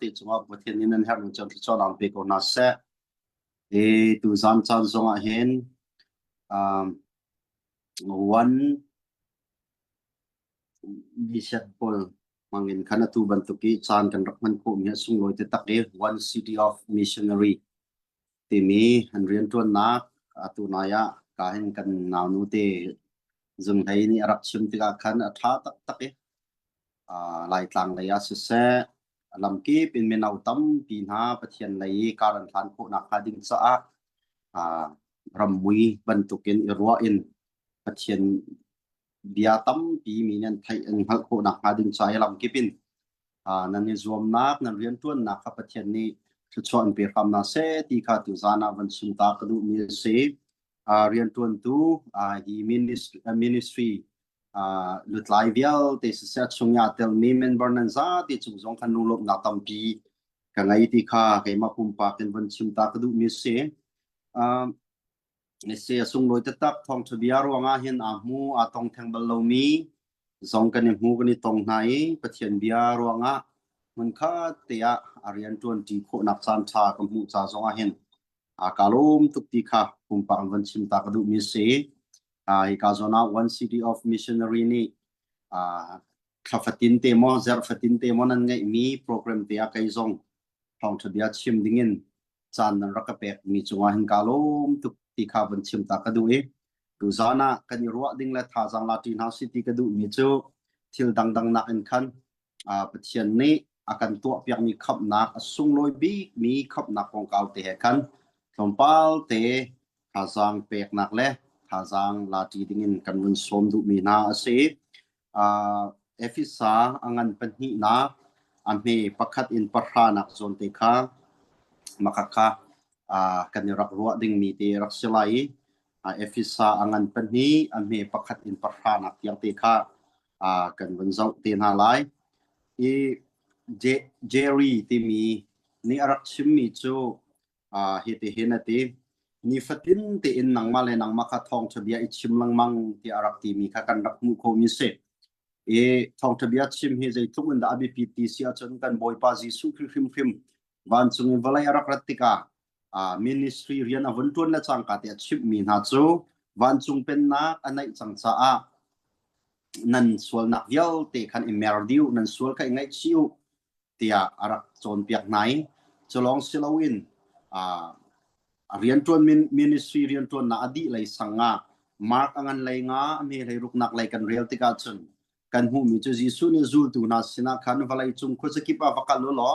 ติจงประเทศนี้นั้นให้มันจนที่จอนังเปกนาเซตูซันจันจงเห็นวันมิเชลปอลมังเงินขณะตูบันตุกีจานกันรักมันคู่มีสุงลอยตักone city of missionary ที่มีหันเรียนตัวนักตูนายะกาเห็นกันนานุเตจึงให้นี่รักชิมติกาขันอัฐาตักลายต่างระยะเสลำกีเป็นเมนาวตั้มปีนาประเทศในการันทันโคนักหาดิงสะรำวีบรรทุกินอิรัวอินประเทศเดียตั้มปีมีนันไทยอังโคนักหาดิงสะลำกีเป็นนั่นนี่รวมนักนั่นเรียนตัวนักประเทศนี้ชุดชนเปรียบนาเสติขาตุจานาวันสุนตากระดูมีเสเรียนตัวตัวฮีministryลุดไลเวียลที่เสียชงยาเตลมีเมนบอร์นันซาที่จุงจงคันนุลบนาตัมปีกันไงที่ข้าให้มาคุมปากเป็นวันชิมตากระดูมีเสียเสียส่งโดยตักทองทบีอาร์วงอาเห็นอามูอาตองแทงบอลลูมีจงกันหูกันตรงไหนประเทศบีอาร์วงอามันข้าเตียอาเรียนตัวที่โคนักสันชากับหูจ่าจงอาเห็นกาลมตุกที่ข้าคุมปากวันชิมตากระดูมีเสียikazona one city of missionary ni khafatin te mo zarfatin te mo nan ngai mi program te akai zong thong thbia chim dingin chan nan rakapek mi chunga hin kalom tuk ti kha ban chim ta ka du tu zana kan ruwa ding la tha jang la tin ha city ka du mi chu thil dang dang nak in khan pathian ni akan tu piak mi khap nak asung loi bi mi khap nak kong kau te he khan thompal te tha jang pek nak leทาจางลาตีดิ่งกันวันสมดุมีนาเสเอฟิสาอังันเป็นหินาอันเมปักขัดอินปะรานักโซนเตคามักค่ะกันรักรัวดิ่งมีเตรักสลายเอฟิสาอังันเป็นหิอันเมปักขัดอินปะรานักยังเตคากันวันเจ้าเตนาไลเจรี่ที่มีนี่รักชิมมีจูเฮติเฮนตีนี่ฟัตินที่อินนังมาเลยนังมาคัดทองทะเบียนชิมลังมังที่อารักที่มีข้ากันรักมุขมิเศษทองทะเบียนชิมเฮใจทุกวันดาบิพีตีเสียจนกันบอยปาจิสุฟิมวันสุงวลัยอารักรัติกามินิสทรีเรียนอวันตุนและจังกัดชิมมีนาจูวันสุงเป็นนักอันไหนจังจ้านั่นส่วนนักเยลเตคันอิมเมอร์ดิวนั่นส่วนใครไงชิวที่อารักโจนเปียกไหนจะลองเซลวินเรียนตัวมินิสทรีเรียนตัวนาอดีไลสังงามาร์กอันไลงาเมไลรุกนักไลกันเรียลติกาชนกันหูมีจุดยิสุนิจูตูนาสินะขันวลัยจุงคุสกิปะวักลุลอ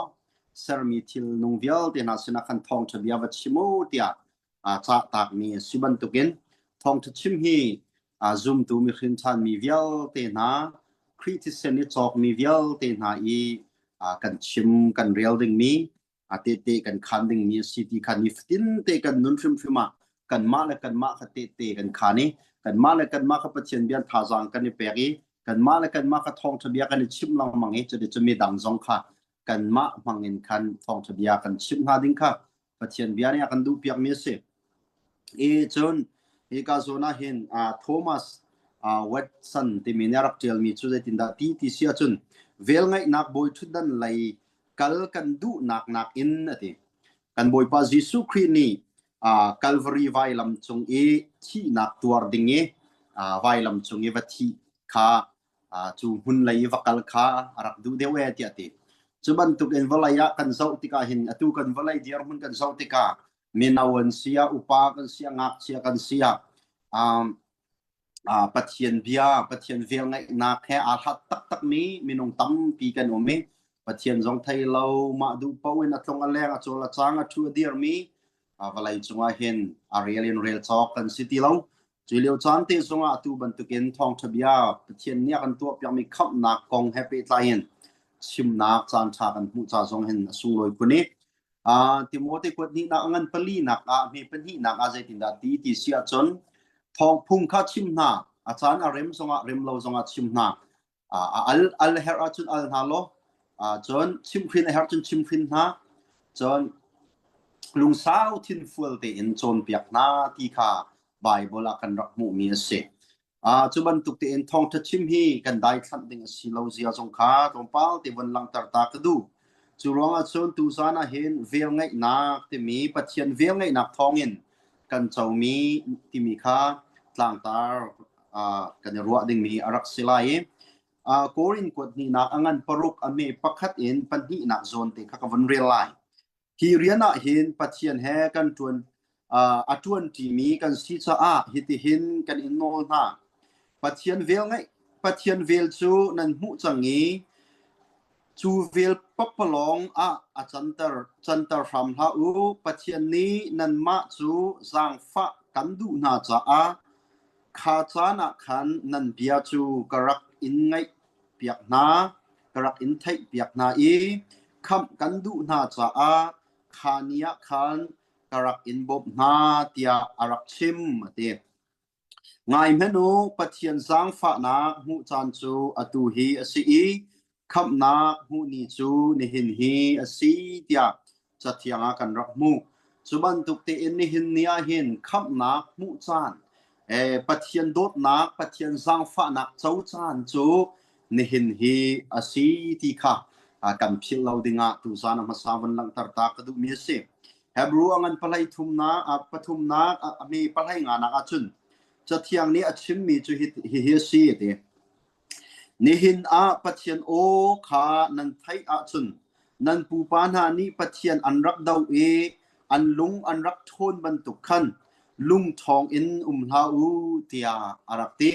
เซอร์มีทิลนุงเวียลเตนาสินะขันทองทะเบียวัชิโมเตียจ่าตากมีสุบันตุกินทองทชิมฮีซุมตูมีขินชันมีเวียลเตนาคริติเซนิจอกมีเวียลเตนากันชิมกันเรียลดิงมีเตกันคันดิงมีสิที่คันนิฟตินเตกันนุนฟิมากันมาและกันมาเตกันคันนี้กันมาและกันมากับเชียนเบียนทาจางกันในเปรีกันมาและกันมากับทองทะเบียกันในชิมลังมังเอจะมีดังจงค่ะกันมามังเงินคันทองทะเบียกันชิมหาดิงค่ะเชียนเบียนี่กันดูเปียกมีเสจนกาโซนาเห็นโทมัสเวตสันที่มีเนรักเจลมีจุดตินดาที่เสียจนเวลไงนักบอยชุดดันไลกัลกันดูนักอินนะทีกันบอยพระเยซูคริสต์นี่กัลวารีไวลัมจงที่นักตัวดิ่งไวลัมจงวัดที่ข้าจูหุ่นเลยวักกัลข้ารักดูเดวเตียทีจุบันตุกันวลัยกันเจ้าติกาเห็นตุกันวลัยเดียร์หุ่นกันเจ้าติกาเมนาวันเสียอุปากันเสียงักเสียกันเสียปัจเจียนเบียปัจเจียนเวลไงนักแค่อาหัดตักนี้มีนงตั้มปีกันโอเมปัจเจียนจงไทยเรามาดูเป้าเวนัทงอันแรกโจลจางชัวเดียร์มีวลัยจงเห็นเรียนทอกกันสิที่เราจุเลียวจานเตจงตูบันตุกินทองทะเบียปัจเจียนเนี่ยกันตัวยังมีขับนักกองแฮปปี้ไลน์ชิมนักจานชากันหูจ่าจงเห็นสุงลอยคนนี้ที่โมติกวดนี้นักเงินปลีนักมีเป็นที่นักอาศัยตินดาตีเสียจนทองพุ่งข้าชิมนาอาจารย์เรมจงเรมเราจงชิมนาอัลเฮราจุนอัลฮาโลจนชิมฟินเฮราจุนชิมฟินนาจนลุงสาวทินฟัวเตอินจนเปียกนาที่ข้าไบเบิลกันรักมุมีเสจุบันตุกเตอินทองทัชิมฮีกันได้ขันดิ่งสิเราเสียจงข้าตรงเป้าที่วันหลังตาตากระดู chu ronga chon tu sana hen vel ngai nak ti mi pathian vel ngai nak thongin kan chawmi ti mi kha tlang tar kan ruwa ding mi arak silai korin kot ni na angan paruk ame pakhat in panhi na zon te kha kavan real lai hi riana hin pathian he kan tun atuan ti mi kan si cha hi ti hin kan innol na pathian vel chu nan hu changi chu vel papalong chantar ram ha u pathian ni nan ma chu zang fa kan du na cha kha cha na khan nan bia chu karak in ngai piak na karak in thai piak na kham kan du na cha khania khan karak in bob na tia arak chim te ngai menu pathian zang fa na hu chan chu atu hi asi kham na hu ni chu ni hin hi asi tia chathianga kan rak mu chuban tukte in ni hin nia hin kham na mu chan pathian dot na pathian zang fa na chau chan chu ni hin hi asi ti kha kan phil lo dinga tu sana ma sawan lang tar ta ka du mi se hebru angan palai thumna pathumna ami palai nga na achun chathiang ni achim mi chu hi si te ni hin pathian o kha nan thai chun nan pu pa na ni pathian an rak dau an lung an rak thon ban tu khan lung thong in hla u tia arakti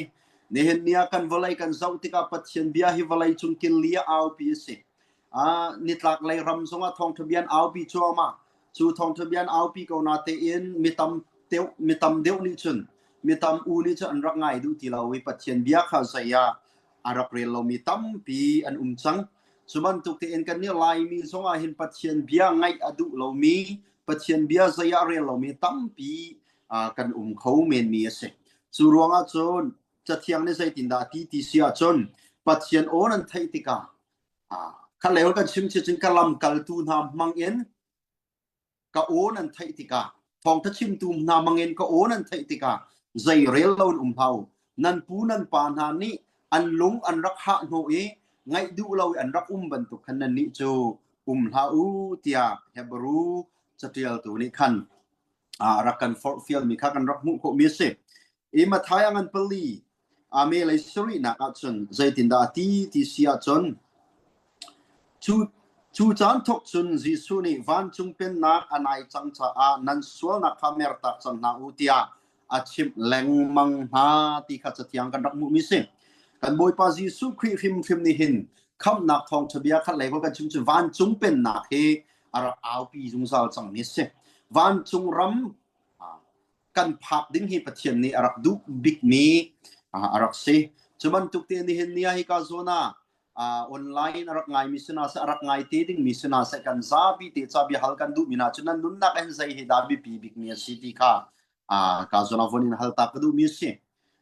ni hin nia kan volai kan zau tika pathian bia hi volai chung kin lia au pi se ni tlak lai ram zonga thong thabian au pi choma chu thong thabian au pi ko na te in mitam deu ni chun mitam u ni chu an rak ngai du ti lawi pathian bia kha saya arak rel lo mitam pi an chang suban tuk te en kan ni lai mi zonga hin pathian bia ngai adu lo mi pathian bia saya rel lo mi tam pi kan khau men mi ase chu ronga chon chathiang ni sai tin da ti sia chon pathian on an thai tika khalel kan chim chin kalam kal tu na mangin ka on an thai tika thong tha chim tu na mangin ka on an thai tika zai rel lo hau nan pu nan pa na ni an lung an rak ha no ngai du lo an rak ban tu khan nan ni chu hla u tia hebru chatial tu ni khan rakan for field mi kha kan rak mu ko mi se ma thai angan pali ame lai suri na achun zai tin da ti sia chon chu chan thok chun jisu ni van chung pen na anai chang cha nan sual na khamer tak chang na u tia achim leng mang ha ti kha chatiang kan rak mu mi se kan boy pa jisu khri him ni hin kham nak thong thabia khat lai ko kan chim chu van chung pen na he ara au pi jung sal chang ni se van chung ram kan phap ding hi pathian ni arak du big mi arak se chuban tukte ni hin nia hi ka zona online arak ngai misina sa arak ngai te ding misina sa kan zabi te chabi hal kan du mina chunan nun na kan zai hi dabi pi big mi city kha ka zona vonin hal ta du mi se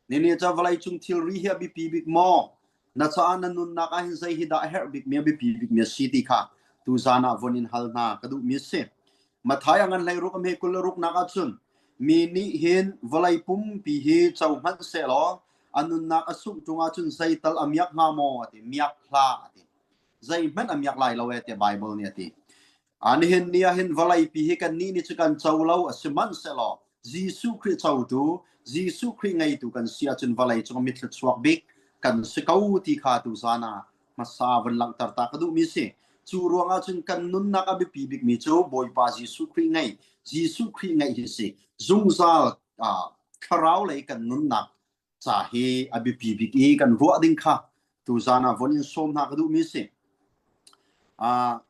nene cha valai chung thil ri hi bi pi big mo na cha an nun na ka hin zai hi da her big mi bi pi big mi city kha tu zana vonin hal na ka du mi se mathai angan lai ruk me kul ruk na ka chun mi ni hin valai pum pi hi chau man se lo anun nak asuk tunga chun sai tal amyak nga mo ati miak hla ati zai man amyak lai lo ate bible ni ati ani hin nia hin valai pi hi kan ni chukan chau lo asman se lo jisu khri chau tu jisu khri ngai tu kan sia chun valai chung mit chuak bik kan sikau ti kha tu zana masa van lang tar ta kadu mi se chu ruanga chun kan nun nak abi pi bik mi chu boy pa jisu khri ngai hi se zungzal kharau lai kan nun nak cha hi abi pi bik kan ruwa ding kha tu zana vonin som na kadu mi se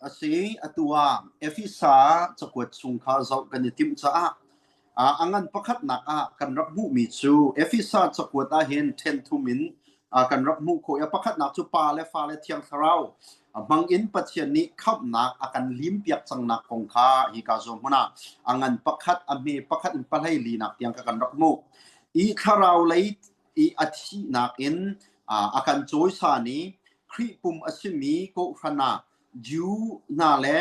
ase atua efisa chakwat chung kha zau kan tim cha angan pakhat nak kan rak mu mi chu efisa chakwat hen 10 thumin kan rak mu ko ya pakhat nak chu pa le fa le thiang tharau bang in pathian ni khap nak akan lim piak chang nak kong kha hi ka zo mona angan pakhat ame pakhat in palai li nak tiang ka kan rak mu I tharau lai I athi nak in akan choi sa ni khri pum asimi ko khana ju na le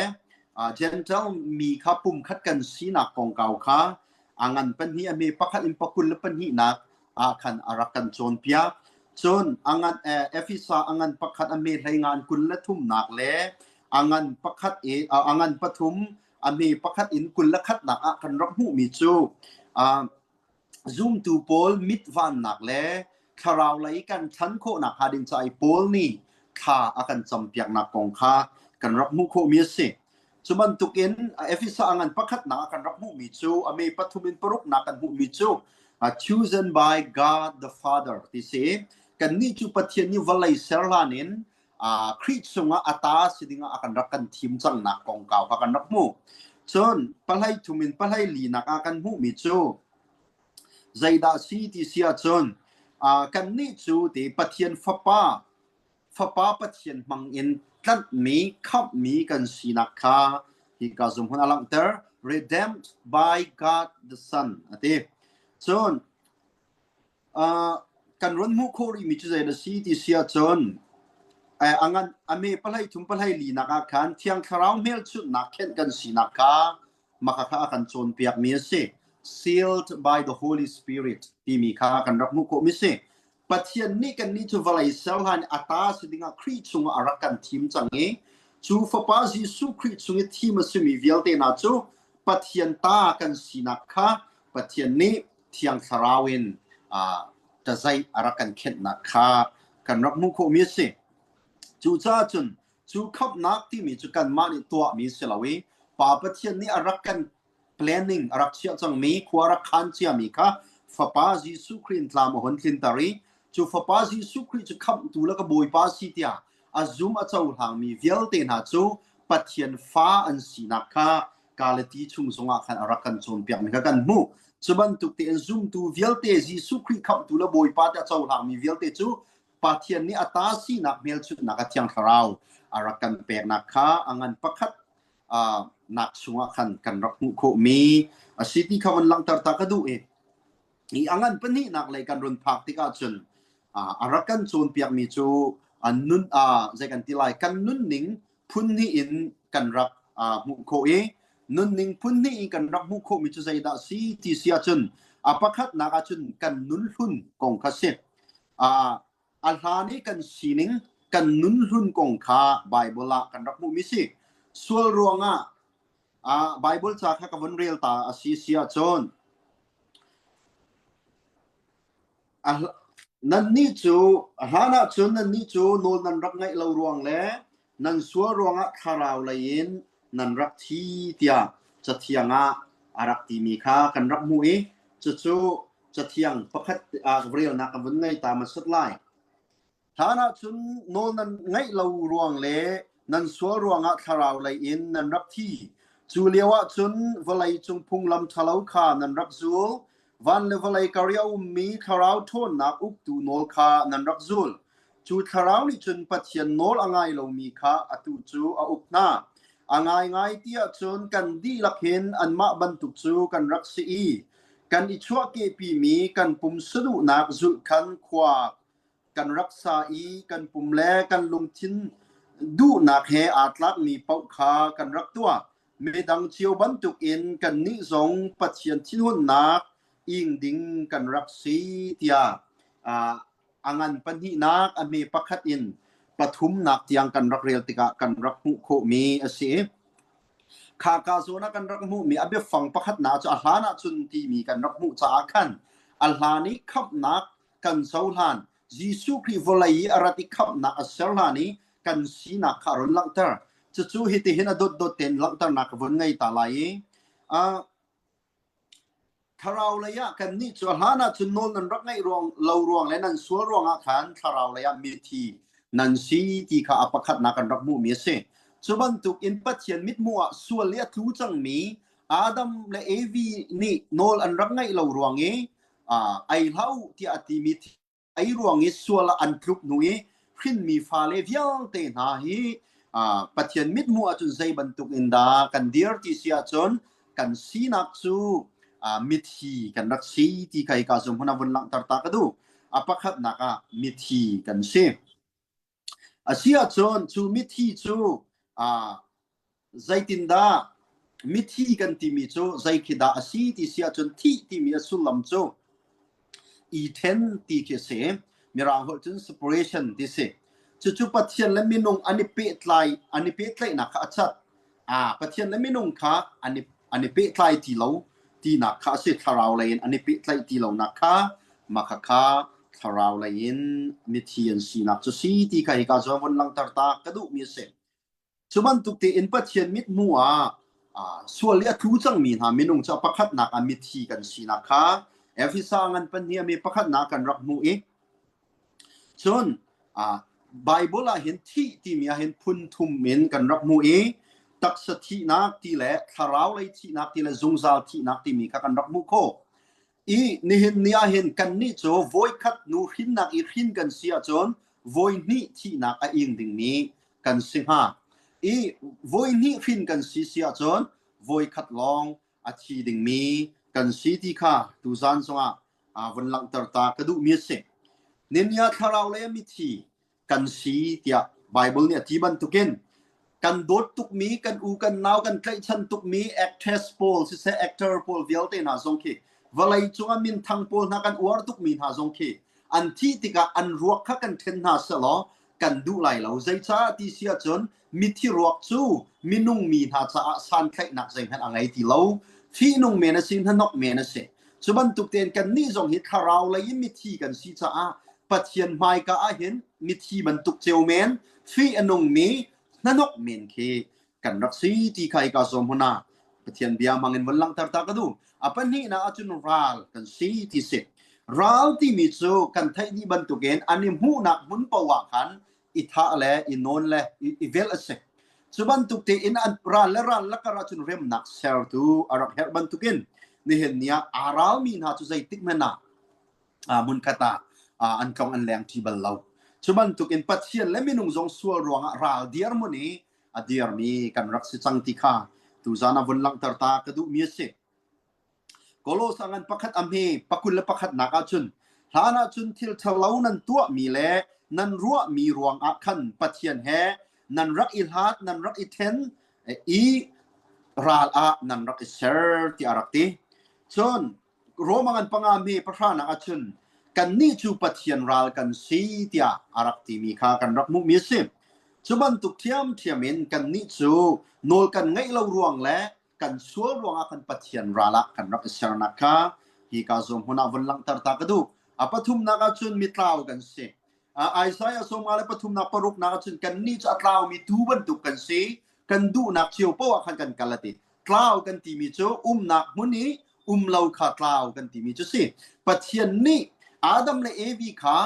gentle mi kha pum khat kan si nak kong kau kha angan pan hi ame pakhat in pakul pan hi nak khan arakan chon pia chon angan efisa angan pakhat ame thaingan kun la thum nak le angan pakhat angan pathum ami pakhat in kullakat nak kan rakmu mi chu zoom tu pol mit van nak le kharau lai kan than kho nak hadin chai pol ni kha akan champiak nak kong kha kan rakmu kho mi se chuman tukin efisa angan pakhat nak kan rakmu mi chu ami pathumin paruk nak kan hu mi chu chosen by God the Father ti se kan ni chu pathian ni walai serlanin khrit sunga ata sidinga akan rakan thim chang nak kong kaw kan rakmu chon palhai thumin palhai li nak akan hu mi chu zaida si ti sia chon kan ni chu ti pathian fapa pathian mang in tlat mi khap mi kan sinakha hi ka zum hun alang ter redeemed by God the Son ate chon kan ron mu khori mi chu zaida si ti sia chon angan ame palhai thum palhai li naka khan thiang kharau mel chu nakhen kan sinakha makakha kan chon piak mi se sealed by the Holy Spirit ti mi kha kan rakmu ko mi se pathian ni kan ni chu walai selhan ata sidinga khri chunga arakan thim change chu fapa Jesu khri chunga thim asumi vialte na chu pathian ta kan sinakha pathian ni thiang kharawin ta zai arakan khet na kha kan rakmu ko mi se chu cha chun chu khap nak ti mi chu kan ma ni tua mi selawi pa pathian ni arakan planning arak sia chang mi khwara khan chia mi kha fapa Jesu Khin tlam hon thin tari chu fapa Jesu Khin chu khap tu la ka boi pa si tia azum a chau hang mi vialte na chu pathian fa an sinakha kalati chung songa khan arakan chon piak mi kan mu chuban tuk te zoom tu vialte Jesu Khin khap tu la boi pa ta chau hang mi vialte chu pathian ni atasi nak mel chu nak athiang tharau arakan pek nakha angan pakhat nak sunga khan kan rakmu kho mi asiti khawan lang tar ta ka du i angan pani nak lai kan ron phak tika chun arakan chon piak mi chu annun zaikan tilai kan nun ning phun ni in kan rak mu kho nun ning phun ni kan rak mu kho mi chu zaida si ti sia chun apakhat naka chun kan nun hun kong kha se alhani kan sining kan nun hun kong kha bible la kan rak mu mi si sual ruanga bible cha kha ka von real ta asisia chon nan ni chu hana chun nan ni chu nol nan rak ngai lo ruang le nan sual ruanga kharau lain nan rak thi tia chathianga arak ti mi kha kan rak mu chu chathiang pakhat real na ka von ngai ta ma sat lai hana chun nol nan ngai lo ruang le nan sual ruanga kharau lain nan rak thi chu lewa chun walai chung phunglam thalau kha nan rak zul van le walai kariau mi kharau thon na uk tu nol kha nan rak zul chu kharau ni chun pathian nol angai lo mi kha atu chu a uk na angai ngai tia chun kan di lakhen anma bantuk chu kan rak si kan i chua ke pi mi kan pum sadu nak zul khan khwa kan raksa kan pum le kan lungthin du nak he atlak mi pau kha kan rak tua medang chiu bantuk in kan ni zong pathian thin hun nak ing ding kan rak si tia angan panhi nak ame pakhat in pathum nak tiang kan rak rel tika kan rak hu kho mi ase kha ka zona kan rak mu mi abe fang pakhat na cha hlana chun ti mi kan rak mu cha khan alhani khap nak kan saulan Jesu Kri volai arati khap na aserlani kan sina kharon langtar chu hiti hina dot ten langtar nak von ngai ta lai tharau laya kan ni chu hana chu non nan rak ngai rong lo ruang le nan sual ruang a khan tharau laya mi thi nan si ti kha apakhat na kan rak mu mi se chuban tuk in pathian mit muwa sual le thu chang mi adam le av ni nol an rak ngai lo ruang ai lau ti ati mi ai ruang sual an kluk nui khin mi fa le viang te na hi pathian mit muwa chu zai bantuk inda kan dir ti sia chon kan sinak chu mithi kan rak si ti kai ka zum huna von lang tar ta ka du apakhat naka mithi kan se asia chon chu mithi chu zaitinda mithi kan ti mi chu zai khida asi ti sia chon thi ti mi asulam chu i ten ti ke se mirang hol chun separation ti se จุปะเทียนและมินุงอันนี้เปตไลอันนี้เปตไลนะคะชัดปะเทียนและมินุงคะอันนี้เปตไลที่เราที่นักคะสิทาราวเลยอันนี้เปตไลที่เรานักคะมาคะทาราวเลยมิเทียนสีนักจะสีที่ใครก็จะวันลังตาตากระดูมีเสสุบันตุกตีอินปะเทียนมิดมัวส่วนเลียทูจังมีหามินุงจะประคัดนักมิทีกันสีนักคะเอฟิซางันปัญญามีประคัดนักกันรักมูส่วนไบเบิลเห็นที่มีเห็นพุนทุมเมนกันรักมูตักสถินักที่แหละทาราวเลยที่นักที่แหละจงซาลที่นักที่มีกันรักมูโคนี่เห็นเห็นกันนี่โจโวยคัดนูหินนักอีหินกันเสียจนโวยนี่ที่นักอิงดิ่งนี้กันสิฮะโวยนี่หินกันเสียจนโวยคัดลองอาชีดิ่งมีกันสีที่ข้าตุจันสงวันหลังตาก็ดูมีเสเนี่ยทาราวเลยมิทีกันสีที่ไบเบิลเนี่ยที่บันทุกินกันโดดตุกมีกันอูกันนาวกันใกล้ชันตุกมี actress pol สิเซ actor pol เวลเตน่าสงคีวลัยจงมินทางโพลนักันอวดตุกมีนาจงคีอันที่ติกาอันรวกกันเทนนาสลอกันดูไลเราใจชาที่เสียจนมิที่รวกจูมินุงมีนาจะสันใครนักใจหันอะไรที่เราที่นุงเมนสินหันนกเมนเสสุบันตุกเตียนกันนี่จงหิตคาราวเลยมิที่กันสีจ้าปัจเจียนไม่ก็เห็นมิที่บันตุกเจียวเมนที่อนุงมีนันนกเมนเคกันรักสีที่ใครก็สมหนาปัจเจียนเบียมังเงินวันลังตาก็ดูapa ni na achun ral kan si ti se ral ti mi chu kan thai ni ban tu gen ani mu na mun pawa khan I tha le I non le I vel ase chuban tu te in an ral la kara chun rem nak ser tu arak her ban tu gen ni hen nia aral mi na chu zai tik mena mun kata an kong an leng ti bal law chuban tu gen pathian le minung jong sual ruang ral diar mo ni adiar mi kan rak si chang ti kha tu zana bun lang tar ta ka du mi seกโลสังกันประคัดอเมปะกุลและประคัดนักจุนฐานะจุนทิลทะเลานันตัวมีแลนันรัวมีรวงอักขันปะเทียนแฮนันรักอิลฮัดนันรักอิเทนราลอะนันรักอิเซอร์ที่อารักตีจนโรมังกันปังอเมประธานักจุนกันนี่จูปะเทียนราลกันสีที่อารักตีมีค่ากันรักมุมีสิจุบันตุกเทียมเมนกันนี่จูโนลกันไงเรารวงและกันชัวรวงอากันปะเทียนราละกันรักษานักค่ะฮีกาซอมหัวหน้าวันลังตาตากดูปฐุมนักจุนมีตราวกันสิไอซายาสมอะไรปฐุมนักปรุกนักจุนกันนี่จะตราวมีทูบันตุกันสิกันดูนักเชียวป้อกันกันกันละติตราวกันที่มีโจนักมุนี้เราขาตราวกันที่มีโจสิปะเทียนนี่อาดัมและเอวีค่ะ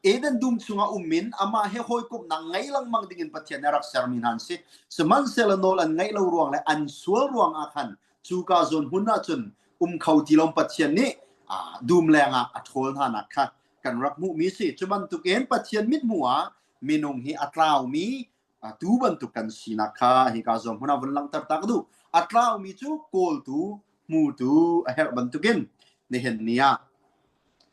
เดันดุมสุงามินอามาเฮโฮยกุบนังไงลังมังดิ่งปะเทียนรักษามินันสิสมันเซลโนลันไงเรารวงและอันสวรวงอาคันจูกาซอนหุนนาจุนเขาที่ลมปะเทียนนี่ดูมแรงอัดโทนหานักค่ะกันรักมุมีสิจุบันตุกเอ็นปะเทียนมิดมัวมินงฮีอัตราวมีตูบันตุกันสีนักค่ะฮีกาซอนหุนนาวันลังตักดูอัตราวมีจูโกลตูมูตูเฮบันตุกินในเห็นเนีย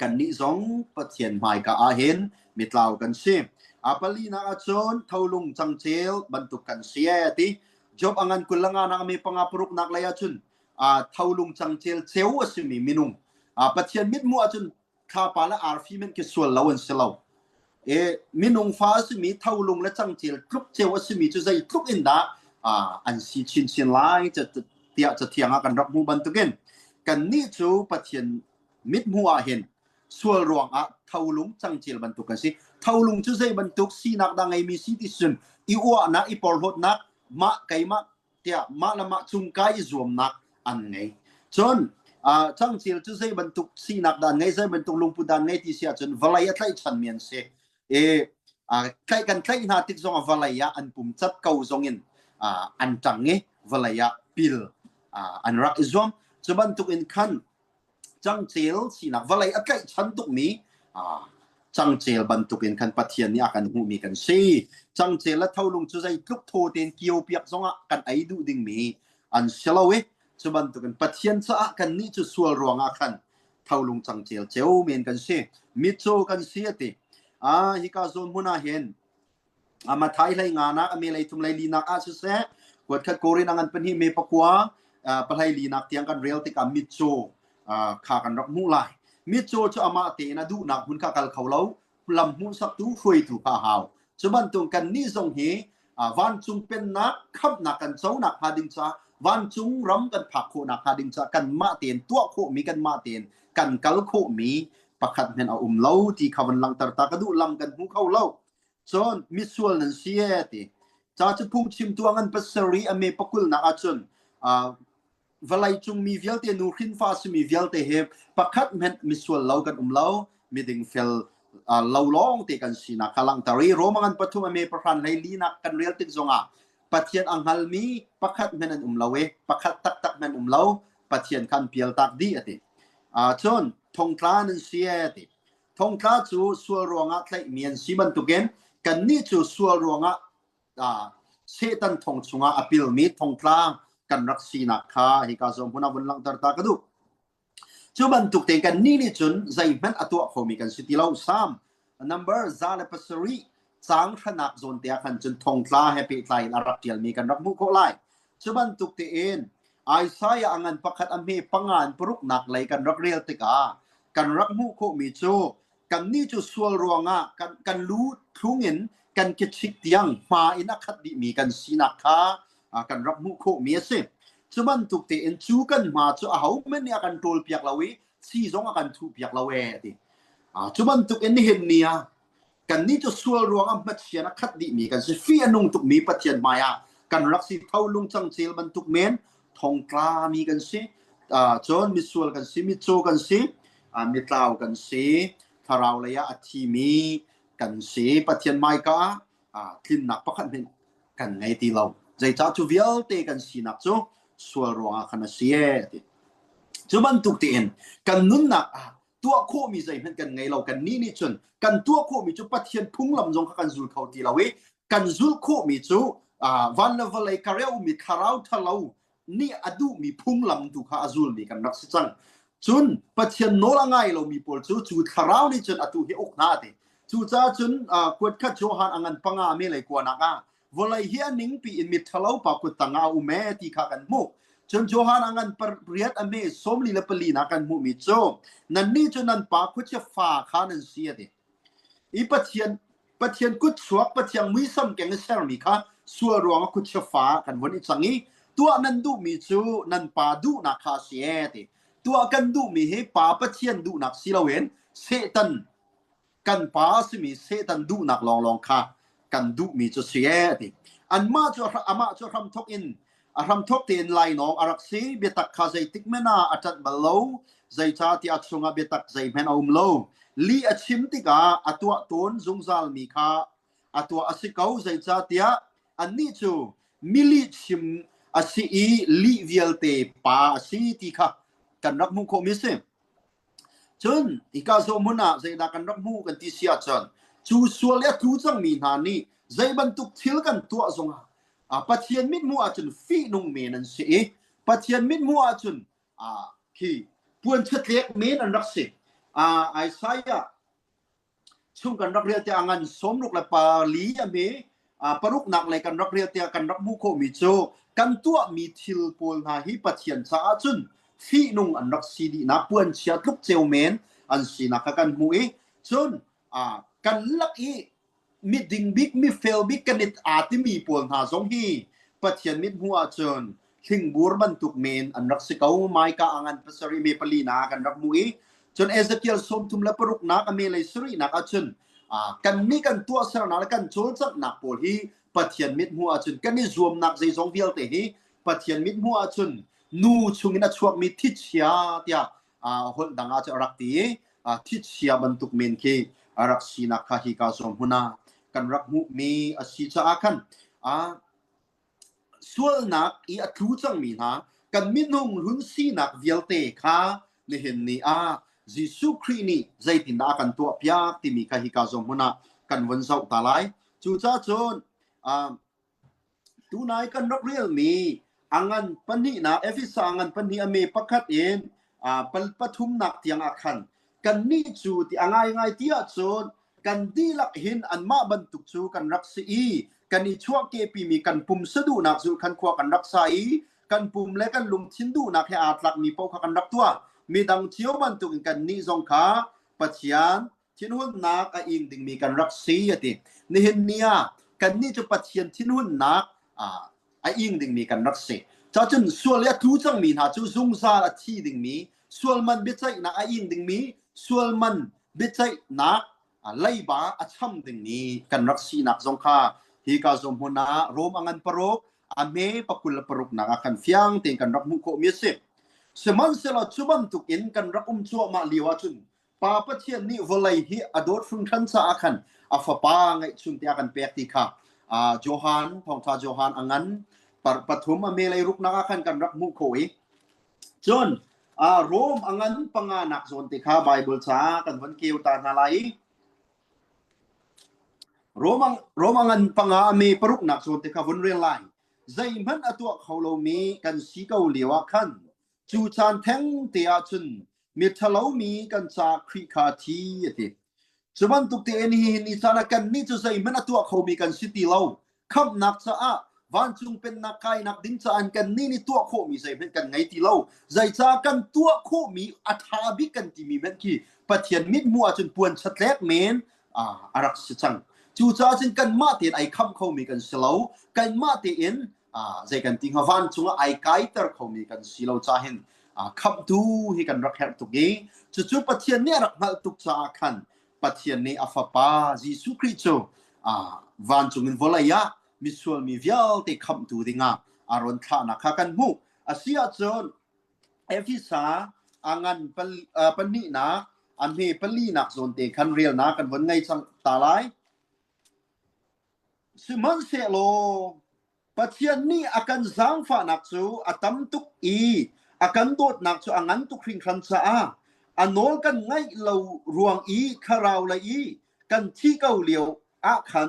กันนี่สองปะเทียนหมายกับอาเห็นมิตราวกันสิปลีนักชนเท่าลุงจังเชลบรรทุกกันเสียติจบอันกุลงานักมีปังปรุกนักเลยชุนเท่าลุงจังเชลเซวสิมีมินุงปะเทียนมิดมัวชุนข้าปาละอาร์ฟีมันกิส่วนเราอันเสลาวมินุงฟ้าสิมีเท่าลุงและจังเชลคลุกเจวสิมีจะใจคลุกอินดาอันสีชินไลจะเทียงกันรับมูบรรทุกกันนี่จูปะเทียนมิดมัวเห็นส่วนรวงเท่าลุงจังเจลบรรทุกกันสิเท่าลุงจะใช้บรรทุกสีนักดังไงมีสิที่สุนอีวัวนักอีปอลหดนักมะไก่มะเตียมะละมะจุงไก่รวมนักอันไงจนจังเจลจะใช้บรรทุกสีนักดังไงใช้บรรทุกลุงพุดันไงที่เสียจนวลัยใกล้ชันเมียนเสใกล้กันใกล้นาติกซองวลัยอันปุ่มจัดเก่าซองอินอันจังไงวลัยปิลอันรักอิซอมจะบรรทุกอินคันจังเจลสีนักวลัยใกล้ชันตุกมีจังเจลบรรทุกเป็นคันปะเทียนนี่อากันหูมีกันสิจังเจลและเท่าลุงจะใจลุกโทเตียนเกี่ยวเปียกสองกันไอดูดิ่งมีอันเชลเวจะบรรทุกเป็นปะเทียนจะกันนี่จะสัวรวงอาคันเท่าลุงจังเจลเจ้าเมียนกันสิมิโซกันเสียติฮิกาโซนมุนาเห็นมาไทยไรงานะอเมริกาทุ่มไรลีนักอาสุเสะกวดขัดโกรีนังอันเป็นที่เมปะกัวปะไรลีนักเตียงกันเรียลติกามิโซขากันรักมูไลมิโจจะอามาเตนะดูนักหุ่นข้ากัลเขาเล่าลำหูสักตู้ฟวยถูกข้าหาว จุบันตุงกันนี่ทรงเฮวันจุงเป็นนักขับนักกันเจ้านักหาดิงจาวันจุงรำกันผักโคนักหาดิงจากันมาเตียนตัวโคมีกันมาเตียนกันกัลโคมีประคัดเห็นเอาเล่าที่เขาวันลังตรตากระดูลำกันหูเข้าเล่าจนมิสวลนันเสียติจะพุ่งชิมตัวงันปัสสรีอเมปกุลนักอาจนเวลาจุงมีเวลเตนูขินฟ้าสมีเวลเตเฮประคัดเห็นมิสวลเล่ากันเล่ามีดึงเฟลเล่าล้องเตกันสีนักลังตารีโรมังปฐุมอเมประคันไลลีนักกันเรียลติกจงอาปัจเจียนอังฮัลมีประคัดเห็นเล่าเวประคัดตักเห็นเล่าปัจเจียนคันเปียลตักดีอติจนทงคลานันเสียติทงคลาจูสัวรวงะไลเมียนสีบันตุเกนกันนี่จูสัวรวงะเซตันทงชงะอภิลมีทงคลากันรักสีนักคาฮิกาซอมพุนาวันลังตรตากระดูจุบันตุกเตกันนี่นี่จนใจมันอตัวเขามีกันสิติเราซ้ำ number ซาเลปัสรีจางขนาดโซนเตียกันจนทงคลาแฮปปี้ไลน์รักเดียลมีกันรักมุขโคไลจุบันตุกเตเอ็นไอซายอังันประคัดอเมปังงานปรุกหนักไหลกันรักเรียลติกากันรักมุขโคมีโจกันนี่จูสวลรวงะกันรู้ทุงเงินกันกิจชิกเตียงมาอินักขัดดิมีกันสีนักคากันรักมุขโคมีเสจุบันตุกเตนจูกันมาจูเอาเมนี่กันโตลเปียกลาวีซีซงกันทูเปียกลาเวติจุบันตุกเอ็นเห็นเนี่ยกันนี่จะสัวรวงอัมพัชยนักขัดดิมีกันสิฟีนุงตุกมีปัจเจนมายากันรักสิเท่าลุงจังเซลบันตุกเมนทองกลามีกันสิจนมิสวลกันสิมิโจกันสิมิตราวกันสิทาราวเลยะทีมีกันสิปัจเจนมายกาทินนักประคันเป็นกันไงตีเราใจจ้าจูเวลเตกันสินักจูสัวรวงขณะเสียจุบันตุกเตียนกันนุนนักตัวโคมีใจเห็นกันไงเรากันนี่จนกันตัวโคมีจูปัจเจียนพุ่งลำจงกันจุลเขาตีเราเวกันจุลโคมีจูวันละวันเลยคาร์เรลมีคาราวทะเลานี่อดูมีพุ่งลำตุกาจุลมีกันนักสิจังจนปัจเจียนโนละไงเรามีปอลจูคาราวนี่จนอดูเฮอกนาเตจูจ้าจนกวดขัดโจฮันอังันปังอาเมเลยกว่านักวันเลยเฮียนิงปีอินมิทะเลาปากุตังอาอุเมติขากันมุจนโจฮันอังันปเรียดอเมสมลีเลปลีนักกันมุมิโจนั่นนี่จนนั้นปากุชฟ้าขานันเสียเดอีปัจเจียนกุศวกปัจเจียนวิสัมเกงเซอร์มีค่ะสัวรวงกุชฟ้ากันวันนี้สังงี้ตัวนั้นดูมีจูนันปาดูนักคาเสียเดตัวกันดูมีให้ปาปัจเจียนดูนักสิลาเวนเซตันกันปาสิมีเซตันดูนักลองค่ะกันดูมีจุเสียติอันมาจะอามาจะทำทกอินทำทกเตียนไลน้องอารักซีเบตักข้าใจติกเมนาอาจารย์บลาวใจชาติอัดสงอาเบตักใจเมนาลาวลีอัดชิมติกาอัตัวต้นจงซาลมีค่าอัตัวอสิกาวใจชาติอันนี้จูมิลิชิมอสิอีลีเวลเตปาอสิติค่ะกันรักมุขมิเซจนอีกาโซมุนาใจดักกันรักมุกันที่เสียจนจูสัวเลียทูจังมีนานี่ใจบรรทุกทิลกันตัวจงปัจเจียนมิดมัวจุนฟีนุงเมนันเสียปัจเจียนมิดมัวจุนที่ปวนเฉลียกเมนันรักสิไอซายะช่วงกันรักเรียเตียงันสมรุกและปาลีอเมปรุกหนักเลยกันรักเรียเตียกันรักมุโคมิโจกันตัวมีทิลปวนหาฮิปัจเจียนสาจุนฟีนุงอันรักสีดีนับปวนเชียทุกเจลเมนอันสีนักกันมุจนกันลักอีมิดดิ้งบิ๊กมิเฟลบิ๊กกันนิดอาติมีปวนหาสงฮีปัจเจียนมิดหัวจนถึงบูรบันตุกเมนอันรักสิกาวไมกาอังันปัสริเมปลีนากันรักมุยจนเอเซเคียลสมทุมและปรุกนักอเมลัยสรีนักจนกันมีกันตัวสรนากันโจลจักนักปอลีปัจเจียนมิดหัวจนกันนี่รวมนักใจสงเฟียลเตฮีปัจเจียนมิดหัวจนนูชุงนักชวกมีทิชยาเตียคนดังอาจจะรักตีทิชยาบันตุกเมนเครักสีนักฮิกาสมหุนากันรักมุมีอสิจาคันส่วนนักอีอัตรูจังมีนะกันมินุงรุนสีนักเวลเตค่ะนี่เห็นนี่จิสุครีนี่ใจตินากันตัวพยากที่มีฮิกาสมหุนากันวันเสาร์ตาไลจูจ้าจนตัวนายกันรักเรียลมีอังันปันนี่นะเอฟิสอังันปันนี่อเมปักขัดเองปทุมนักเตียงอาคันกันนี่จูที่ง่ายที่อาจนกันดีลักหินอันมาบรรทุกจูกันรักษีกันอีชั่วเกปีมีกันปุ่มสะดุนักจูกันขวากันรักษากันปุ่มและกันลุมชินดูนักให้อาจลักมีเป้ากันรักตัวมีดังเชียวบรรทุกกันนี่ทรงขาปัจจัยท ทินหุ่นนักอิงดึงมีกันรักษีตินี่เห็นเนี่ยกันนี่จะปะเทียนทินหุ่นนักอิงดึงมีกันรักษีจะจนส่วนเลียทูจังมีหาจูซุงซาละที่ดึงมีส่วนมันบิดใจนักอิงดึงมีส่วนมันบิดใจนักไล่บาช่ำดึงนี้กันรักษีนักสงค่าฮีกาสมหุนาโรมอังันปรกเมปกุลปรกนักกันเฟียงเต็งกันรักมุโคมีสิสมันเสลาจุบันตุกินกันรักจัวมาลีวาจุนปาปะเทียนนี่วลัยฮีอดอดฟุงคันซาคันฟปาไงจุนเตียกันเปกติค่ะโจฮานทองทาโจฮานอังันปฐุมเมลัยรุกนักคันกันรักมุโคอีจนโรมอังันปังานักโซนติค่ะไบเบิลซากันวันเกียวตานาไลโรมอังันปังาเมปรุกนักโซนติค่ะวันเรียนไลใจมันอตัวเขาโลมีกันสีเกาเหลียวคันจูชานแทงเตียจุนมีทะเลามีกันจากคริคาทีติสบันตุกเตนี่นี่สานกันนี่จะใจมันอตัวเขามีกันสิติเลาคำนักซะวันจุงเป็นนักไก่นักดิ้งจานกันนี่ตัวโคมีใจเป็นกันไงติเลาใจจากันตัวโคมีอัฐาบิกันที่มีเป็นที่ปะเทียนมิดมัวจนปวนชัดแลกเมนอารักษจังจูจาจึงกันมาเตียนไอคำเขามีกันสลาวกันมาเตียนใจกันติงฮวันจุงไอไกเตอร์เขามีกันสิเราจะเห็นคำดูให้กันรักแฮตุกเองจุดปะเทียนเนี่ยรักมาตุกจาคันปะเทียนเนี่ยอัฟปาจิสุคริโตวันจุงอินวลายะมิส่วนมีเวลที่คำดูดิ่งอารมณ์ท่านักกันมุอาเซียจนเอฟิสาอังันปนินะอันเมปลีนักโซนเตคันเรียลนักกันวันไงสังตาไลสิมันเสโลปะเทียนนี่akan zang fa nak chu atam tuk akan dot nak chu angan tuk khring khan cha anol kan ngai lo ruang kharau la kan thi kau liu khan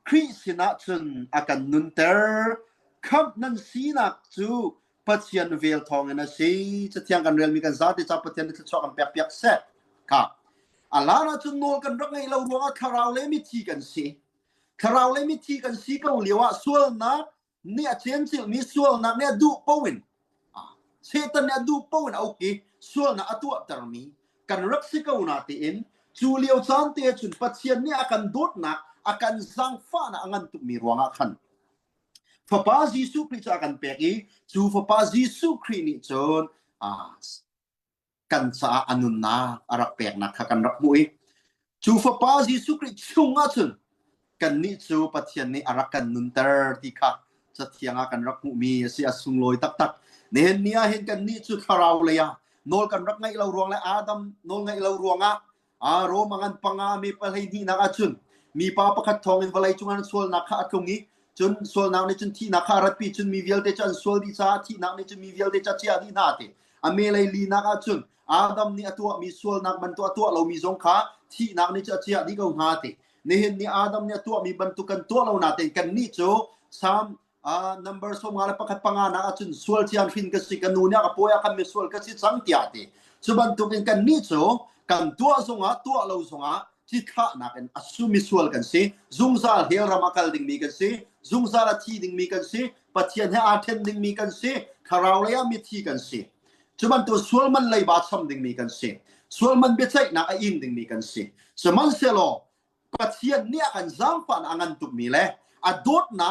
krisina chun akan nun ter khap nan si nak chuปะเทียนเวลทองนะสิจะเที่ยงกันเรียนมีกันซาที่จะปะเทียนที่ชอบกันเปียกๆเสร็จครับลานะจนโนกันรักไงเรารวงคาราวเลยมิทีกันสิคาราวเลยมิทีกันสิก็เรียกว่าส่วนนักเนี่ยเชนสิมีส่วนนักเนี่ยดูป้วินเชตันเนี่ยดูป้วินโอเคส่วนนักตัวตรมีกันรักสิก็อุณาตีอินจูเลียวจันเตจุนปะเทียนเนี่ยakanดดนักakanสังฟ้านะอันตุมีรวงคันฟะปาจิสุคริสakan pekiจูฟะปาจิสุครินี่จนกันซาอนุนาอารักแปกนักกันรักมุยจูฟะปาจิสุคริชุงอาจุนกันนี่จูปะเทียนนี่อารักกันนุนเตอร์ที่ค่ะจะเทียงกันรักมุมีสิอสุงลอยตักเห็นเนี่ยเห็นกันนี่จูคาราวเลยโนลกันรักไงเรารวงและอาดัมโนลไงเรารวงโรมังันปังมีปะให้นี่นักจุนมีปาปะขัดทองอินวลัยจุงันส่วนนักอาคงนี้จนส่วนนักในจนที่นักอารัปีจนมีเวลเดจันส่วนดีจ้าที่นักในจนมีเวลเดจัเชียดีนาติเมลัยลีนักจุนอาดัมนี่ตัวมีส่วนนักบรรตัวเรามีสงขาที่นักในจัเชียดีก็นาตินี่เห็นนี่อาดัมเนี่ยตัวมีบรรทุกันตัวเรานาติกันนี่โจnumber สมงานปะขัดปังนักจุนส่วนที่อันฟินกสิกันนูเนี่ยกับป่วยกันมีส่วนกสิสังเตียติสุบรรทุกันนี่โจกันตัวสงตัวเราสงที่ข้านักอัศมิสวลกันสิจุงซาเฮรามาคัลดิ่งมีกันสิจุงซาลาทีดิ่งมีกันสิปัจเจียนให้อาเทนดิ่งมีกันสิคาราวเลยมีทีกันสิจุบันตัวสวลมันเลยบาดซ้ำดิ่งมีกันสิสวลมันเบ็ดใจนักอินดิ่งมีกันสิสมันเซโลปัจเจียนเนี่ยกันจางฟันอังันตุกมีเลยดดนา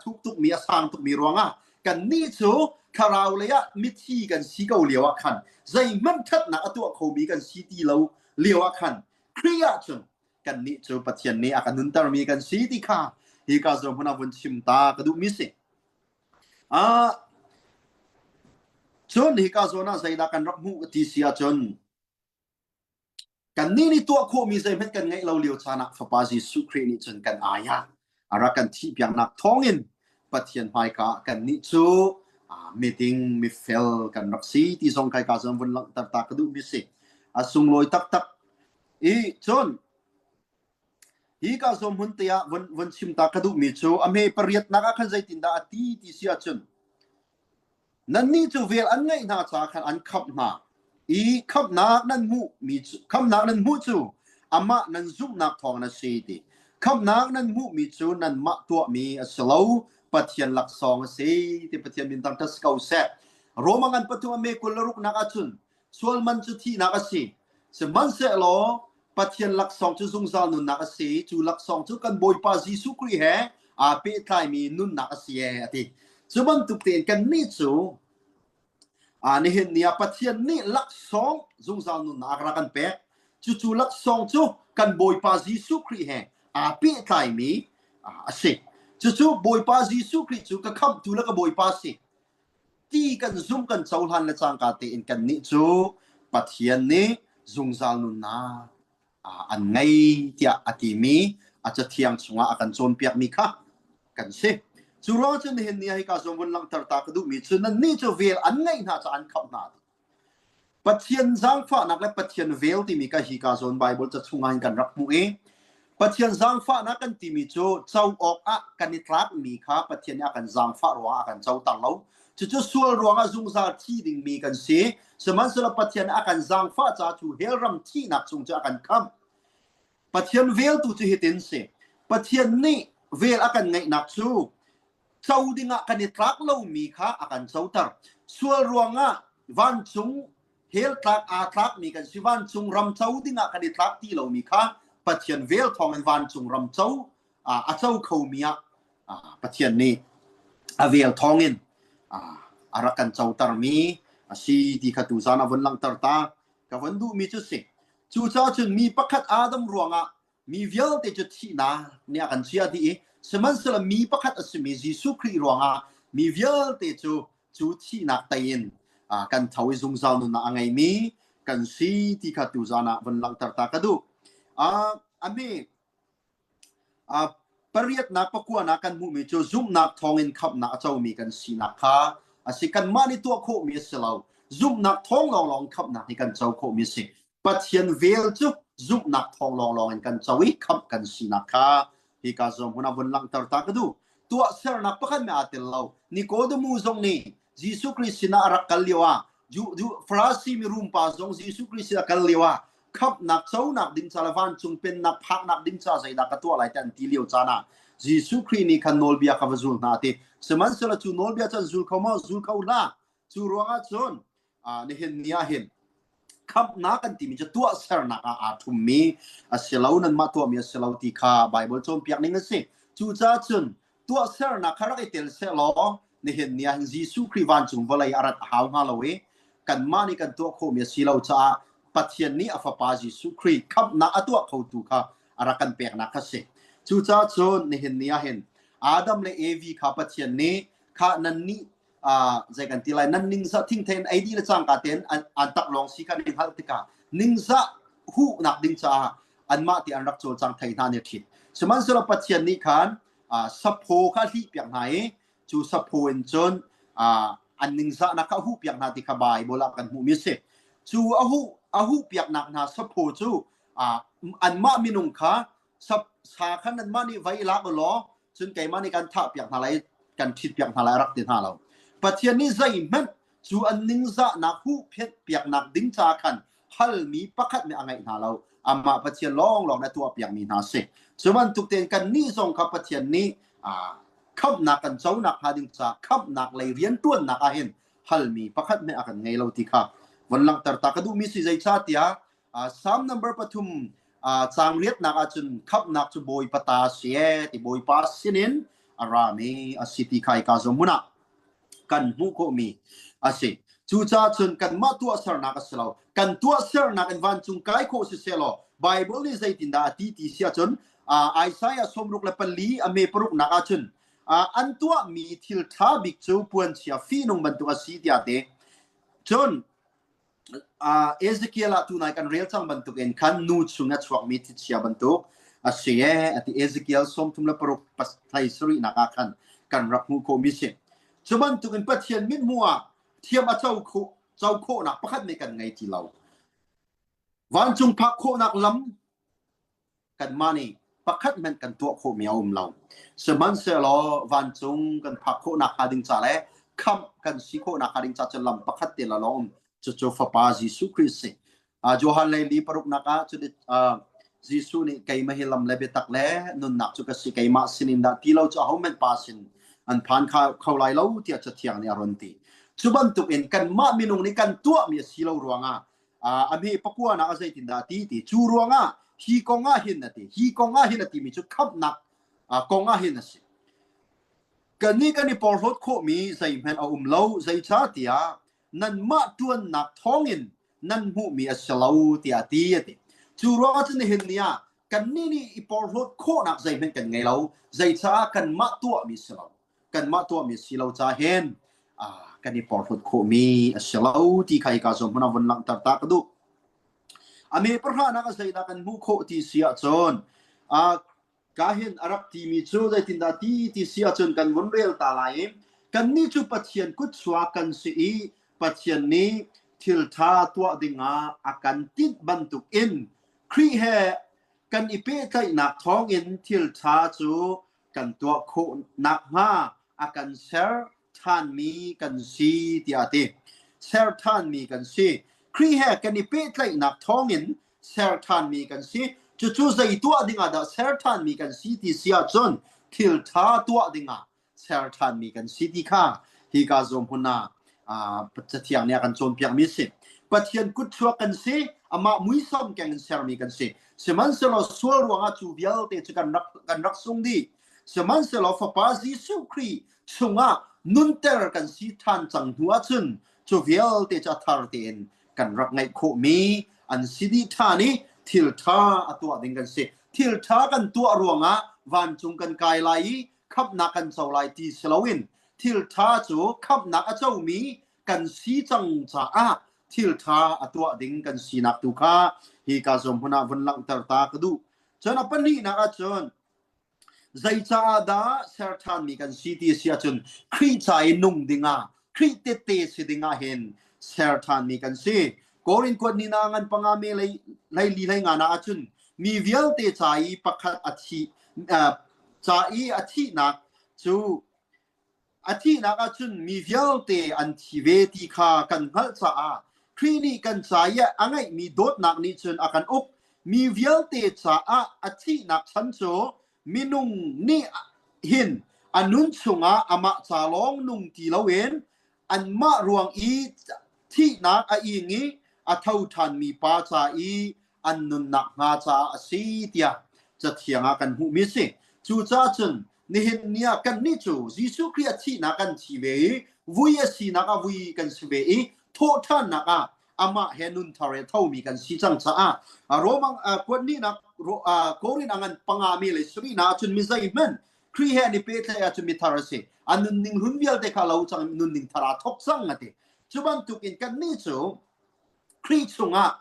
ทุกตุกมีสางตุกมีรวงกันนี่จูคาราวเลยมีทีกันสิเกาเหลียวขันใจมันทัดนักตัวเขามีกันสิตีเราเหลียวขันเครียดจนกันนี่จูปะเทียนนี่akanนุนตารมีกันสีติค่ะฮีกาซอมพนาวันชิมตากระดูมิสิจนฮีกาซอน่าใส่ดากันรักมุกที่เสียจนกันนี่ตัวโคมีใจเพ็นกันไงเราเลียวชานะฟะปาจิสุครีนี่จนกันอายะอารักกันที่เปียงนักท้องอินปะเทียนไฮกะกันนี่จูมีติงมีเฟลกันรักสีที่ทรงไกกาซอมวันตากระดูมิสิสุงลอยตักจนฮีกาสมหุนเตียวันชิมตากระดูมิโชอเมปริยตนักขันใจตินดาตีที่เสียจนนั่นนี่จูเวลอันไงน่าจะขันอันขับนาขับนักนั่นมูมีขับนักนั่นมูจูอามานั่นซุ่มนักทองนั่นเสียดีขับนักนั่นมูมีจูนั่นมาตัวมีสลาวปัจเจียนหลักสองเสียที่ปัจเจียนมินตังทัสเกาเซโรมังันปัตุอเมกุลรุกนักจุนส่วนมันจุที่นักสิสมันเสลอป ปัจเจียนหลักสองจุซุงซานุนนักเสียจูหลักสองจุกันบอยปาจิสุครีแฮเปตายมีนุนนักเสียติจุบันตุกเตียนกันนี่จูนี่เห็นเนี่ยปัจเจียนนี่หลักสองซุงซานุนนักรักันเปะจูหลักสองจุกันบอยปาจิสุครีแฮเปตายมีเสียจูบอยปาจิสุครีจูก็คำจูแล้วก็บอยปาสิตีกันซุ่มกันเจ้าหันและจางกาเตนกันนี่จูปัจเจียนนี่ซุงซานุนนักอันไงเตียอติมีอาจจะเทียงสงอากันโจนเปียกมีค่ะกันสิจุรอจนเห็นเนี่ยให้กาสมวันลังตรตากระดูมีจุนั้นนี่จะเวลอันไงน่าจะอันขับนาปัจเจียนจางฟ้านักและปัจเจียนเวลที่มีกาฮิกาโซนไบเบิลจะชงให้กันรักมูเอปัจเจียนจางฟ้านักกันที่มีโจเจ้าออกกันนิทรักมีค่ะปัจเจียนอากันจางฟ้ารัวกันเจ้าตังเราจะส่วนรัวจุงซาที่ดิ่งมีกันสิสมันสละปัจเจียนอากันจางฟ้าจะถูเฮรัมที่นักจงจะอากันคำปัจเจียนเวลตุจะเห็นสิปัจเจียนนี่เวลอากันไงนักจูเจ้าดิ่งอากันนิทรักเรามีค่ะอากันเจ้าตังส่วนรัววันจงเฮลทรักทรักมีกันสิวันจงรำเจ้าดิ่งอากันนิทรักที่เรามีค่ะปัจเจียนเวลทองอันวันจงรำเจ้าเจ้าเขามีปัจเจียนนี่เวลทองอินอารักันเจ้าตารมีสีที่ขัดตุจานาวันลังตารตากับวันดูมีจุดสิจูจ้าจนมีปักขัดอาดัมรวงมีเวลแต่จุดที่นาเนี่ยกันเสียดีสมันสละมีปักขัดอสมีจิสุครีรวงมีเวลแต่จุดที่นักเตียนกันทวิซุงซานุนอังไงมีกันสีที่ขัดตุจานาวันลังตารตากระดูอันนี้ปริยัตินักประกวดนักกันมุมีจูซุ่มนักทองอินขับนักเจ้ามีกันสีนักค่ะสิกันมาในตัวโคมีเสลาซุ่มนักทองลองขับนักในกันเจ้าโคมีสิปัจเจียนเวลจุซุ่มนักทองลองกันเจ้าวิขับกันสีนักค่ะที่กาซอมหุนาวันลังตารตากระดูตัวเสรนักประกันไม่อาจเล่านิโคเดมูซงนี่ยิสุคริสต์นารักกัลเลียวจูฟราซีมีรุมปาซงยิสุคริสต์กัลเลียวขับนักเจ้านักดิ้งซาลวันจงเป็นนักพักนักดิ้งซาใจนักตัวอะไรแต่ตีเลียวจานะยิสุคริสต์นี่ขันโนลเบียขับจูนาทีสมันสละจูโนลเบียจะจูเขามาจูเขาละจูรัวจนนี่เห็นเนี่ยเห็นขับนักกันที่มีจะตัวเสรนักทุมมีเสลานั้นมาตัวมีเสลาที่ข้าไบเบิลจนเปียกนี่กันสิจูจ้าจนตัวเสรนักขรักไอเตลเสลานี่เห็นเนี่ยยิสุคริสต์วันจงวลัยอารัตหาวงาลเวกันมานี่กันตัวโคมีเสลาจ้าปัจเจียนนี้อฟปาจิสุครีขับนักตัวเขาตูค่ะอารักันเปียกนักสิจูจ้าจนนี่เห็นเนี่ยเห็นอาดัมและเอวีข้าปัจเจียนนี้ข้านันนี่ใจกันทีไรนั่นนิ่งซะทิ้งเทนไอดีละจังกาเตนอันตักลองสิกันในฮัลติกานิ่งซะหูนักดิ้งจ้าอันมาที่อันรักโจจังไทยนาเนี่ยทิดสมันสละปัจเจียนนี้ขันสัพโพข้าที่เปียกไหนจูสัพโพเอ็นจนอันนิ่งซะนักหูเปียกนาติขบายโบราณกันหูมิเสจูอาหูเปียกนักนาสัพโพจูอันมามินุงข้าสับสาขันนั้นมานี่ไว้ละก็ล้อจนไก่มาในการท่าเปียกอะไรกันทิดเปียกอะไรรักติดหาเราปัจเจียนนี้ใจมันจูอันนิ่งซะนักหูเปียกนักดิ้งจาขันฮัลมีปักขัดไม่อะไรหาเราอามาปัจเจียนลองในตัวเปียกมีนาเสส่วนทุกเตียนกันนี่ส่งขับปัจเจียนนี้ขับนักกันเจ้านักหาดิ้งจาขับนักเลยเรียนต้นนักอาเห็นฮัลมีปักขัดไม่อะไรไงเราที่ข้าวันหลังตากระดูมีสิใจชาติ3 number ปฐุมจางเรียดนักอาจุนขับนักจูบอยปตาเสียที่บอยปาสินินอารามีสิทธิไข่กาจมุนะกันมุโคมีสิจูจ้าจนกันมาตัวเสรนักเสลากันตัวเสรนักอันวันจุงไกโคสิเสลาไบเบิลนี่ใจตินดาตีเสียจนไอซายาสมรุกและปลีอเมปรุกนักอาจุนอันตัวมีทิลทาบิกจูปวนเสียฟีนงบันตุกสีเดียเดจนเอเซเคียลตุนายกันเรียลจังบันทุกเอ็นคันนูชุงะชวกมีทิเชียบันทุกเสียที่เอเซเคียลสมทุมละปรุกปัสไทสรีนักกันกันรับมูโคมิเซชบันทุกเอ็นปัจเจียนมิดมัวเทียมเจ้าโคนักประคัดในกันไงที่เราวันจุงพักโคนักล้ำกันมานี่ประคัดมันกันตัวโคมีเอาเราสมันเสลอวันจุงกันพักโคนักหาดิงจ่าและคำกันสิโคนักหาดิงจ่าจะล้ำประคัดเตละล้อมจูฟปาจิสุคริสต์จูฮัลเลลีปรุกนักจุดจิสุนี่ไก่มาเฮลัมเลเบตักเล่นุนนักจุกสิไก่มาสินินดาที่เราจะเอาเมนปาสินอันผ่านเขาไล่เราที่จะเที่ยงในอารมณ์ที่จุบันตุกเอ็นกันมามินุงนี่กันตัวมีสิเรารวงอันนี้ปักว่านักใจตินดาที่จูรวง hi konga hin na ti hi konga hin na ti mi chu khap nak konga hin na si kan ni por hot kho mi zai men a lo zai cha tia nan ma tuan nak thongin nan mu mi aslau tia ti ati chu ro chen hin nia kan ni i por hot kho nak zai men kan ngai lo zai cha kan ma tua mi slau kan ma tua mi silo cha hen kan ni por hot kho mi aslau ti khai ka som na von lang tar ta ka du ame pra na ka zai na kan mu kho ti sia chon kahin arab ti mi chu dai tin da ti sia chon kan von rel ta lai kan ni chu pathian kut chwa kan si pathian ni thil tha tua dinga akan tit bantuk in kri he kan ipe kai nak thong in thil tha chu kan tua kho nak ha akan ser than mi kan si ti ate ser than mi kan si kri he kan ipe kai nak thong in ser than mi kan si chu zai tua dinga da ser than mi kan si ti sia chon thil tha tua dinga ser than mi kan si ti kha hi ka zom huna pathian ne kan chon piak mi si pathian kut chwa kan si ama mui som keng ser mi kan si seman selo sual ruanga chu bial te chu kan rak sung di seman selo fa pa Jesu Kri chunga nun ter kan si than chang hua chun chu bial te cha thar ten kan rak ngai kho mi an sidi thani thil tha atwa ding kan se thil tha kan tua ruanga van chung kan kai lai khap na kan chau lai ti slowin thil tha chu khap na a chau mi kan si chang cha thil tha atwa ding kan si nak tu kha hi ka som huna von lang tar ta ka du chona pani na a chon zai cha da ser than mi kan si ti sia chun khri chai nung dinga khri te si dinga hen ser than mi kan si korin ko ni na ngan pangame lai li lai nga na achun mi vial te chai pakhat athi chai athi nak chu athi nak achun mi vial te an thi ve ti kha kan hal cha khri ni kan chai ya angai mi dot nak ni chun akan up mi vial te cha athi nak chan cho minung ni hin anun chunga ama cha long nung ti lawen an ma ruang i thi nak a ingi athau than mi pa cha i an nun nak nga cha asi tia cha thianga kan hu mi se chu cha chun ni hin nia kan ni chu Jesu Kri thi na kan chi ve vui si na ka vui kan si ve tho than na ka ama henun thare thau mi kan si chang cha romang kwat ni na korin angan pangami le sri na chun mi zai men Kri he ni pe the a chun mi thara se anun ning hun vial te kha lau chang nun ning thara thok sang ate chuban tukin kan ni chu Kri chunga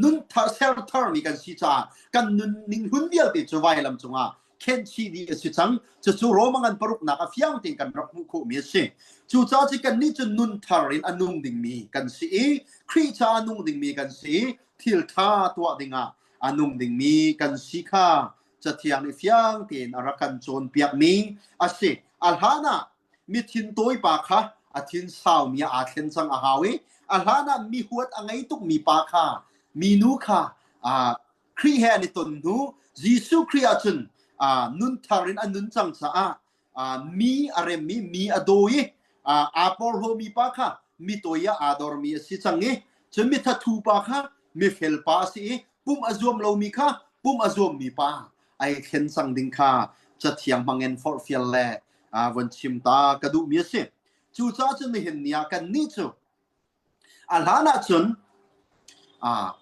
nun thar mi kan si cha kan nun ning hun vial te chu vai lam chunga ken chi di si chang chu romangan paruk na ka fiang ting kan rak mu kho mi se chu cha chi kan ni chu nun tharin anung ding mi kan si Kri cha anung ding mi kan si thil tha tua dinga anung ding mi kan si kha cha thiang ni fiang tin arakan chon piak mi ase alhana mi thin toi pa kha athin saw mi a thlen chang a hawi alhana mi huat angai tuk mi pa kha mi nu kha Kri he ni ton nu Jesu Kri achun nun tharin anun chang cha mi arem mi adoi apor ho mi pa kha mi toya ador mi si changi chumi tha thu pa kha mi fel pa si pum azom lo mi kha pum azom mi pa ai khen sang ding kha cha thiang mangen for fiel le von chim ta ka du mi se chu cha chun ni hin nia kan ni chu alhana chun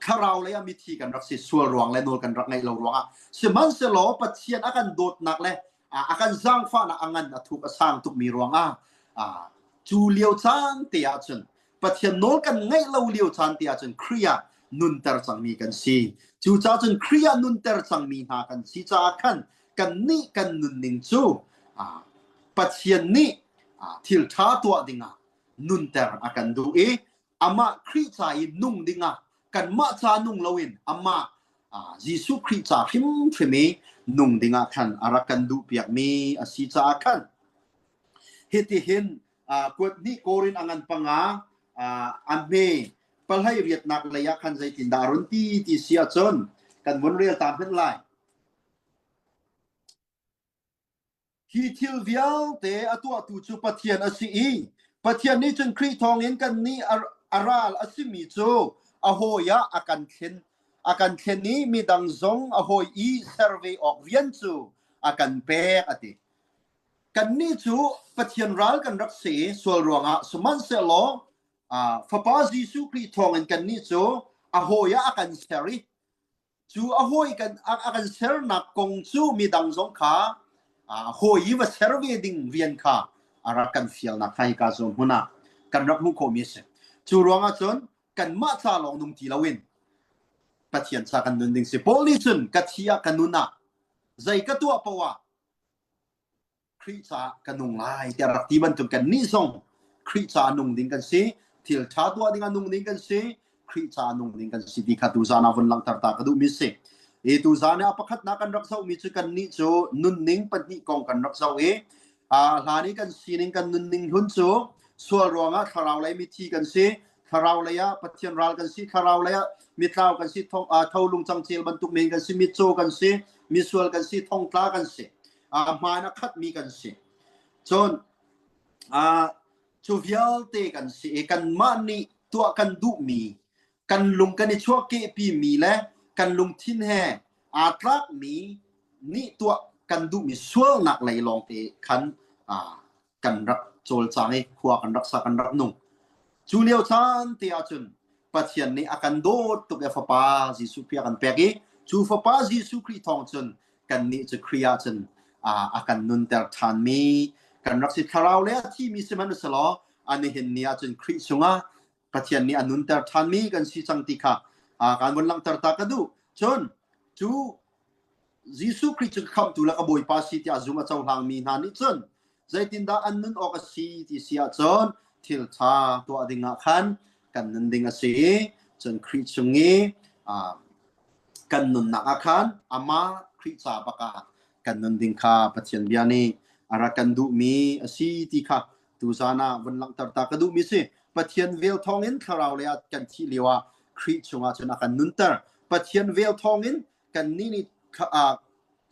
kharau le mi thi kan rak si sual ruang le nol kan rak ngai lo ruang seman se lo pathian akan dot nak le akan zang fa na angan athuk asang tuk mi ruang chu liao chang te a chun pathian nol kan ngai lo liao chan te a chun kriya nun tar chang mi kan si chu cha chun kriya nun tar chang mi ha kan si cha khan kan ni kan nun ning chu pathian ni thil tha tua dinga nun tar akan du ama Kri cha i nung dinga kan ma cha nung lawin ama Jesu Kri cha phim pheme nung dinga khan arakan du piak mi asi cha khan heti hin kwat ni korin angan panga ame palhai riat nak laya khan zai tin darun ti sia chon kan mon real tam hen lai hi thil vial te atua tu chu pathian asi pathian ni chun Kri thong in kan ni aral asimi chu ahoya akan khen akan theni mi dang zong a hoi i survey ok vian chu akan pek ati kan ni chu pathian ral kan rak se sol ruanga suman se lo fapa Jesu Christ thong en kan ni chu a hoya akan seri chu a hoi kan akan ser nak kong chu mi dang zong kha hoi wa survey ding vian kha arakan fial na khai ka zon huna kan rak mu ko mi se chu ruanga chon kan ma cha long nung ti lawin pathian sa kan nun ding se polisun kathia kanuna zai ka tua pawa Krista kanung lai te rak ti ban tu kan ni song Krista nung ding kan se til tha tua ding anung ding kan se Krista nung ding kan si di khatu zana von lang tar ta ka du mi se e tu zana apakhat na kan rak sau mi chu kan ni chu nun ning patni kong kan rak sau e hlani kan sining kan nun ning hun chu sual ronga tharau lai mi thi kan se tharau laya pathian ral kan si tharau laya mi tlaw kan si thong tholung changchel bantuk me kan si mi cho kan si mi sual kan si thong tla kan si mana khat mi kan si chon chu vial te kan si kan mani tua kan du mi kan lung kan ni chua ke pi mi le kan lung thin he atlak mi ni tua kan du mi sual nak lai long te kan kan rak chol changai khwa kan rak sa kan rak nung chu liao chan te achun pathian ni akan dot tu ke fapa Jesu Christ akan peki chu fapa Jesu Christ thong chun kan ni chu kriya chun akan nun ter than mi kan rak si tharau le thi mi seman salo ani hin nia chun Christ sunga pathian ni anun ter than mi kan si changti kha kan mon lang tar ta ka du chun chu Jesu Christ chu kham tu la ka boi pa si ti azuma chaw hlang mi na ni chun zaitin da annun okasi ti sia chon til tha to adinga khan kan nun dinga se chon Christ sungi kan nun na khan ama Christ sa baka kan nun ding kha pathian biani ara kan du mi asi ti kha tu sana van lang tar ta ka du mi se pathian vel thongin tharau le kan thi lewa Christ sunga chona kan nun tar pathian vel thongin kan ni ni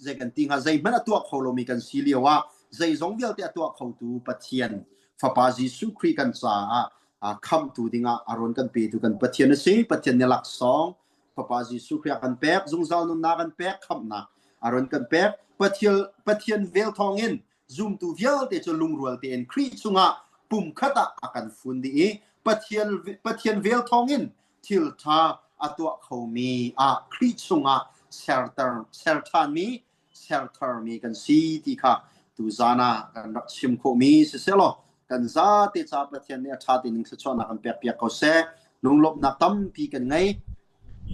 zai kan ting ha zai mana tua kholomi kan si lewa zai zong vel te tua khau tu pathian fapa Jesu Christ kan sa kham tu dinga aron kan pe tu kan pathian se pathian ne lak song fapa Jesu Christ kan pek zung zal nun na kan pek kham na aron kan pek pathian vel thongin zoom tu vel te cho lung rual te en Christ sunga pum khata akan fundi pathian vel thongin til tha atwa khomi Christ sunga shelter mi kan si ti kha tu zana kan rak sim kho mi se selo kan za te cha pathian ne tha ti ning se chona kan pek pek ko se nung lop na tam pi kan ngai